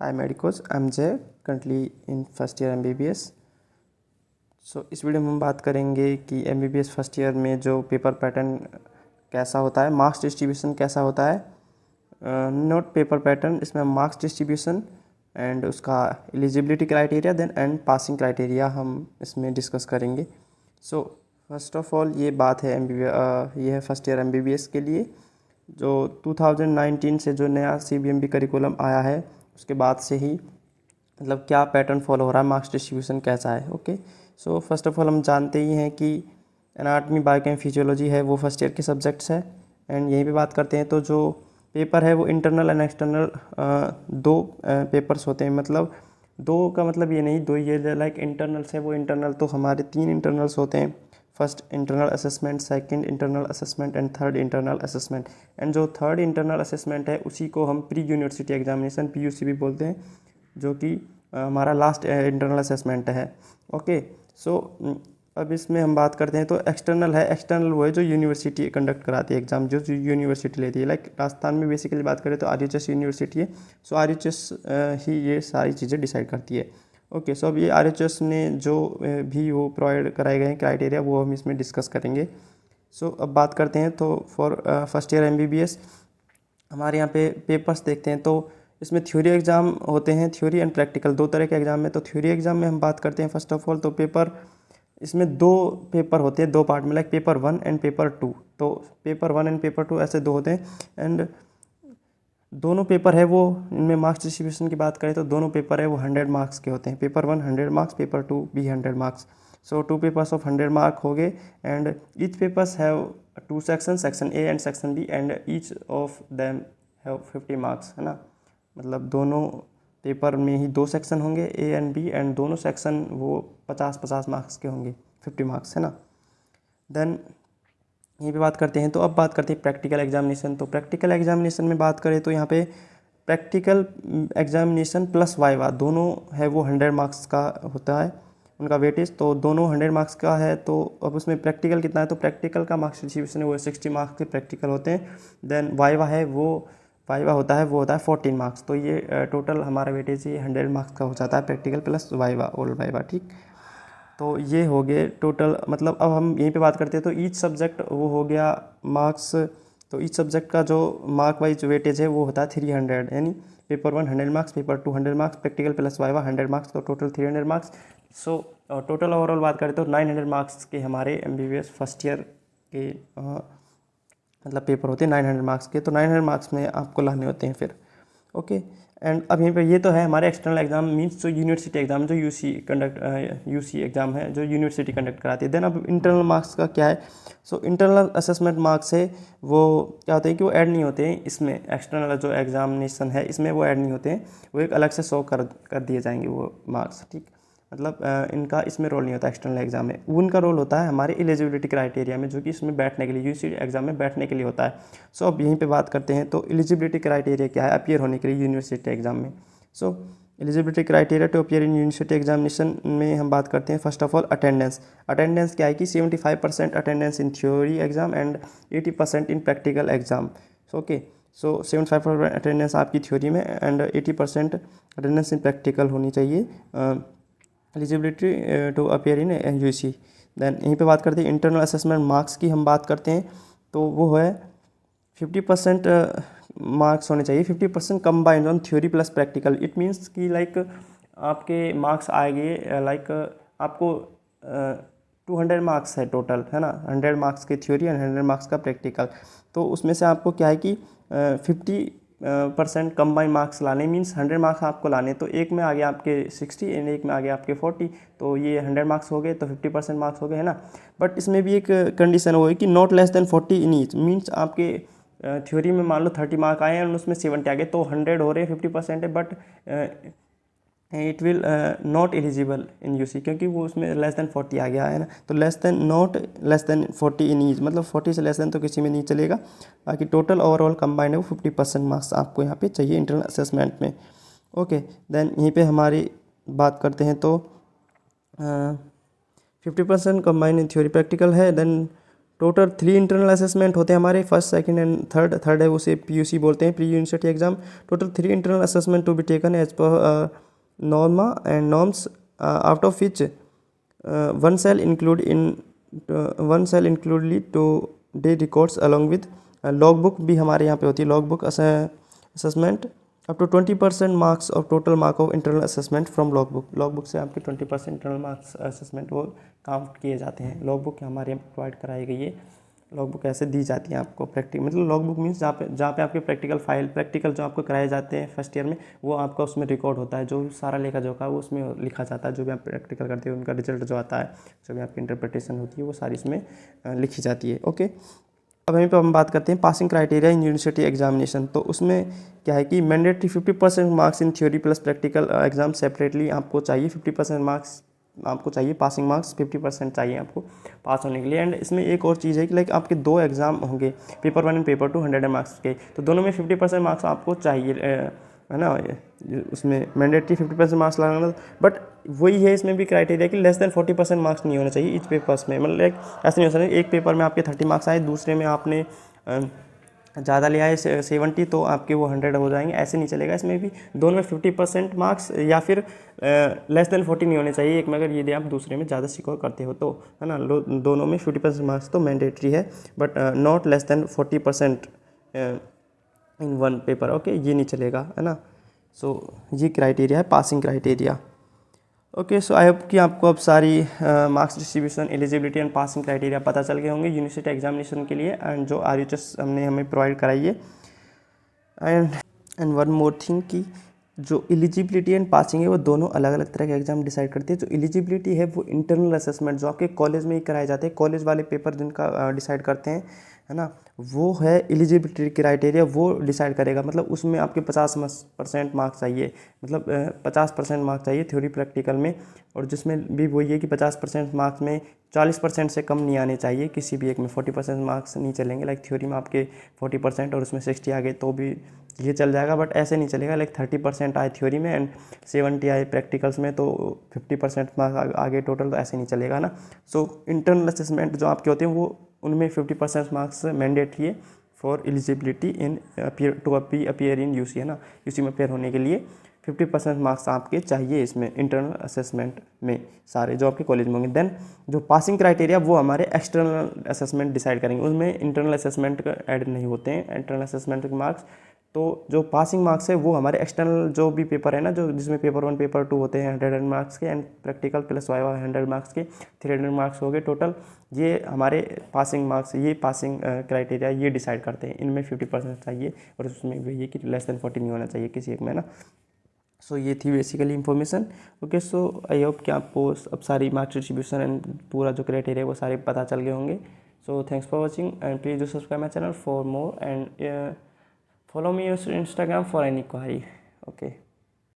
Hi medicos, I'm Jay, currently in first year MBBS। इस video में हम बात करेंगे कि MBBS फर्स्ट ईयर में जो पेपर पैटर्न कैसा होता है, मार्क्स डिस्ट्रीब्यूशन कैसा होता है, नोट पेपर पैटर्न, इसमें मार्क्स डिस्ट्रीब्यूशन एंड उसका eligibility criteria then and passing criteria हम इसमें डिस्कस करेंगे। फर्स्ट ऑफ ऑल ये बात है ये है फर्स्ट ईयर MBBS के लिए जो 2019 से जो नया CBMB करिकुलम आया है उसके बाद से ही मतलब क्या पैटर्न फॉलो हो रहा है, मार्क्स डिस्ट्रीब्यूशन कैसा है। ओके, फर्स्ट ऑफ ऑल हम जानते ही हैं कि एनाटमी बायोकेम फिजियोलॉजी है वो फर्स्ट ईयर के सब्जेक्ट्स है एंड यहीं पे बात करते हैं तो जो पेपर है वो इंटरनल एंड एक्सटर्नल दो पेपर्स होते हैं। मतलब दो का मतलब ये नहीं, दो ये लाइक इंटरनल्स है वो इंटरनल तो हमारे 3 इंटरनल्स होते हैं। First internal assessment, second internal assessment and third internal assessment. And जो थर्ड इंटरनल असेसमेंट है उसी को हम प्री यूनिवर्सिटी एग्जामिनेशन PUC भी बोलते हैं, जो कि हमारा लास्ट इंटरनल असेसमेंट है। ओके, अब इसमें हम बात करते हैं तो एक्सटर्नल है। एक्सटर्नल वो है जो यूनिवर्सिटी कंडक्ट कराती है एग्जाम, जो यूनिवर्सिटी लेती है। लाइक राजस्थान में बेसिकली बात करें तो RHS यूनिवर्सिटी है, RHS ही ये सारी चीज़ें डिसाइड करती है। ओके, अब ये RHS ने जो भी वो प्रोवाइड कराए गए हैं क्राइटेरिया वो हम इसमें डिस्कस करेंगे। अब बात करते हैं तो फॉर फर्स्ट ईयर MBBS हमारे यहाँ पे पेपर्स देखते हैं तो इसमें थ्योरी एग्ज़ाम होते हैं, थ्योरी एंड प्रैक्टिकल दो तरह के एग्ज़ाम में। तो थ्योरी एग्ज़ाम में हम बात करते हैं फर्स्ट ऑफ ऑल तो पेपर, इसमें 2 पेपर होते हैं, 2 पार्ट में, लाइक पेपर 1 एंड पेपर 2। तो पेपर 1 एंड पेपर 2 ऐसे 2 होते हैं एंड दोनों पेपर है वो, इनमें मार्क्स डिस्ट्रीब्यूशन की बात करें तो दोनों पेपर है वो 100 मार्क्स के होते हैं। पेपर 1 100 मार्क्स, पेपर 2 भी 100 मार्क्स। 2 पेपर्स ऑफ 100 मार्क हो गए and each papers have 2 section, section A and section B and each of them have 50 marks, है ना। मतलब दोनों पेपर में ही 2 सेक्शन होंगे A एंड B एंड दोनों सेक्शन वो 50-50 मार्क्स के होंगे, 50 मार्क्स, है ना। देन यहीं पे बात करते हैं तो अब बात करते हैं प्रैक्टिकल एग्जामिनेशन। तो प्रैक्टिकल एग्जामिनेशन में बात करें तो यहाँ पे प्रैक्टिकल एग्जामिनेशन प्लस वाइवा दोनों है वो 100 मार्क्स का होता है उनका वेटेज। तो दोनों 100 मार्क्स का है। तो अब उसमें प्रैक्टिकल कितना है तो प्रैक्टिकल का मार्क्स डिस्ट्रीब्यूशन है वो 60 मार्क्स के प्रैक्टिकल होते हैं। देन वाइवा है वो वाइवा होता है वो होता है 14 मार्क्स। तो ये टोटल हमारा वेटेज ये 100 मार्क्स का हो जाता है, practical plus viva, all viva, ठीक। तो ये हो गए टोटल। मतलब अब हम यहीं पे बात करते हैं तो ईच सब्जेक्ट वो हो गया मार्क्स। तो ईच सब्जेक्ट का जो मार्क वाइज वेटेज है वो होता है 300, यानी paper 1 100 marks, paper 2 100 marks, practical plus viva 100 marks, तो टोटल 300 मार्क्स। टोटल ओवरऑल बात करें तो 900 मार्क्स के हमारे MBBS फर्स्ट ईयर के मतलब पेपर होते हैं 900 मार्क्स के। तो 900 मार्क्स में आपको लाने होते हैं फिर। ओके, एंड अब यहीं पे ये तो है हमारे एक्सटर्नल एग्जाम, मीन्स जो यूनिवर्सिटी एग्जाम जो UC एग्जाम है जो यूनिवर्सिटी कंडक्ट कराती है। देन अब इंटरनल मार्क्स का क्या है। इंटरनल असेसमेंट मार्क्स है वो क्या होते हैं कि वो ऐड नहीं होते हैं इसमें, एक्सटर्नल जो एग्जामिनेशन है इसमें वो ऐड नहीं होते हैं, वो एक अलग से शो कर दिए जाएंगे वो मार्क्स, ठीक। मतलब इनका इसमें रोल नहीं होता एक्सटर्नल एग्जाम में, उनका रोल होता है हमारे एलिजिबिलिटी क्राइटेरिया में, जो कि इसमें बैठने के लिए यूनिवर्सिटी एग्जाम में बैठने के लिए होता है। अब यहीं पे बात करते हैं तो एलिजिबिलिटी क्राइटेरिया क्या है अपियर होने के लिए यूनिवर्सिटी एग्जाम में। Eligibility criteria to appear in university examination में हम बात करते हैं first of all attendance. Attendance क्या है कि 75% attendance in theory exam and 80% in practical exam. 75% attendance आपकी थ्योरी में एंड 80% अटेंडेंस इन प्रैक्टिकल होनी चाहिए eligibility to appear in UC। Then यहीं पे बात करते हैं इंटरनल असेसमेंट मार्क्स की हम बात करते हैं तो वो है 50% मार्क्स होने चाहिए, 50% combined on theory plus practical. It means कि लाइक आपके मार्क्स आएंगे लाइक आपको 200 मार्क्स है टोटल, है ना, 100 मार्क्स के थ्योरी एंड 100 मार्क्स का प्रैक्टिकल। तो उसमें से आपको क्या है कि 50% कंबाइंड मार्क्स लाने, मीन्स 100 मार्क्स आपको लाने। तो एक में आ गया आपके 60 एंड एक में आ गया आपके 40, तो ये 100 मार्क्स हो गए, तो 50% मार्क्स हो गए, है ना। बट इसमें भी एक कंडीशन वो है कि not less than 40 in each, means आपके थ्योरी में मान लो 30 मार्क आए हैं और उसमें 70 आ गए, तो 100 हो रहे हैं, 50% है, but it will not eligible in UC, क्योंकि वो उसमें लेस देन 40 आ गया है ना। तो not less than 40 in each, मतलब 40 से लेस देन तो किसी में नहीं चलेगा। बाकी टोटल ओवरऑल कंबाइंड है वो 50% मार्क्स आपको यहाँ पे चाहिए इंटरनल असेसमेंट में। ओके, देन यहीं पे हमारी बात करते हैं तो 50% कंबाइंड इन थ्योरी प्रैक्टिकल है। देन टोटल 3 इंटरनल असेसमेंट होते हैं हमारे, फर्स्ट सेकंड एंड थर्ड है उसे पीयूसी बोलते हैं, pre university exam. Total 3 internal assessment to be taken as per norms and norms, out of which one shall include today records along with log book भी हमारे यहाँ पे होती है, log book assessment. Up to 20% marks of total mark of internal assessment from log book. Log book से आपके 20% internal marks assessment वो count किए जाते हैं। लॉग बुक हमारे यहाँ प्रोवाइड कराई गई है, लॉग बुक ऐसे दी जाती है आपको प्रैक्टिकल, मतलब लॉग बुक मीन्स जहाँ पे आपके प्रैक्टिकल जो आपको कराए जाते हैं फर्स्ट ईयर में, वो आपका उसमें रिकॉर्ड होता है, जो सारा लेखा जोखा वो उसमें लिखा जाता है। जो भी आप प्रैक्टिकल करते हैं उनका रिजल्ट जो आता है, जो भी आपकी इंटरप्रिटेशन होती है वो सारी इसमें लिखी जाती है। ओके, अब यहीं पर हम बात करते हैं पासिंग क्राइटेरिया इन यूनिवर्सिटी एग्जामिनेशन। तो उसमें क्या है कि mandatory 50% marks in theory plus practical exam separately आपको चाहिए। 50% मार्क्स आपको चाहिए, पासिंग मार्क्स 50% चाहिए आपको पास होने के लिए। एंड इसमें एक और चीज़ है कि लाइक आपके 2 एग्जाम होंगे, पेपर 1 एंड पेपर 2, 100 मार्क्स के, तो दोनों में 50% मार्क्स आपको चाहिए, है ना। उसमें मैंडेटरी 50% मार्क्स लगाना, बट वही है इसमें भी क्राइटेरिया कि लेस देन 40% मार्क्स नहीं होने चाहिए ईच पेपर्स में। मतलब लाइक ऐसा नहीं हो सकता एक पेपर में आपके 30 मार्क्स आए, दूसरे में आपने ज़्यादा ले आए 70, तो आपके वो 100 हो जाएंगे, ऐसे नहीं चलेगा। इसमें भी दोनों में 50% मार्क्स या फिर लेस देन 40 नहीं होने चाहिए, एक में अगर ये आप दूसरे में ज़्यादा सिक्योर करते हो तो, है ना। दोनों में 50% मार्क्स तो मैंडेटरी है, but not less than 40% in one paper. Okay, ये नहीं चलेगा, है ना। सो ये क्राइटेरिया है passing criteria. Okay, so I hope कि आपको अब सारी marks distribution, eligibility and passing criteria पता चल गए होंगे यूनिवर्सिटी एग्जामिनेशन के लिए, एंड जो RUHS हमने हमें प्रोवाइड कराई है। एंड वन मोर थिंग कि जो एलिजिबिलिटी एंड पासिंग है वो दोनों अलग अलग तरह के एग्जाम डिसाइड करती है। जो एलिजिबिलिटी है वो इंटरनल असेसमेंट जो आपके कॉलेज में ही कराए जाते हैं, कॉलेज वाले पेपर जिनका डिसाइड करते हैं, है ना, वो है एलिजिबिलिटी क्राइटेरिया, वो डिसाइड करेगा। मतलब उसमें आपके 50% मार्क्स चाहिए, मतलब 50% मार्क्स चाहिए थ्योरी प्रैक्टिकल में, और जिसमें भी वही है कि 50% मार्क्स में 40% से कम नहीं आने चाहिए किसी भी एक में। 40% मार्क्स नहीं चलेंगे, लाइक थ्योरी में आपके 40% और उसमें 60 आ गए तो भी ये चल जाएगा, बट ऐसे नहीं चलेगा। लाइक 30% आए थ्योरी में एंड 70 आए प्रैक्टिकल्स में, तो 50% मार्क्स आगे टोटल, तो ऐसे नहीं चलेगा ना। सो इंटरनल असेसमेंट जो आपके होते हैं वो उनमें 50% मार्क्स मैंडेटरी है for eligibility in appear in UC, है ना। यूसी में अपेयर होने के लिए 50% मार्क्स आपके चाहिए इसमें इंटरनल असेसमेंट में, सारे जो आपके कॉलेज में होंगे। देन जो पासिंग क्राइटेरिया वो हमारे एक्सटर्नल असेसमेंट डिसाइड करेंगे, उसमें इंटरनल असेसमेंट का ऐड नहीं होते हैं इंटरनल असेसमेंट के मार्क्स। तो जो पासिंग मार्क्स है वो हमारे एक्सटर्नल जो भी पेपर है ना, जो जिसमें पेपर 1 पेपर 2 होते हैं 100 मार्क्स के, and practical plus viva 100 marks के, 300 मार्क्स हो गए टोटल। ये हमारे पासिंग मार्क्स, ये पासिंग क्राइटेरिया ये डिसाइड करते हैं। इनमें 50% चाहिए और उसमें भी ये कि लेस देन 40 नहीं होना चाहिए किसी एक में ना। सो ये थी basically information. Okay, so I hope कि आपको अब सारी मार्क्स डिस्ट्रीब्यूशन एंड पूरा जो क्राइटेरिया है वो सारे पता चल गए होंगे। So thanks for watching and please do subscribe my channel for more and follow me on Instagram for any query. Okay.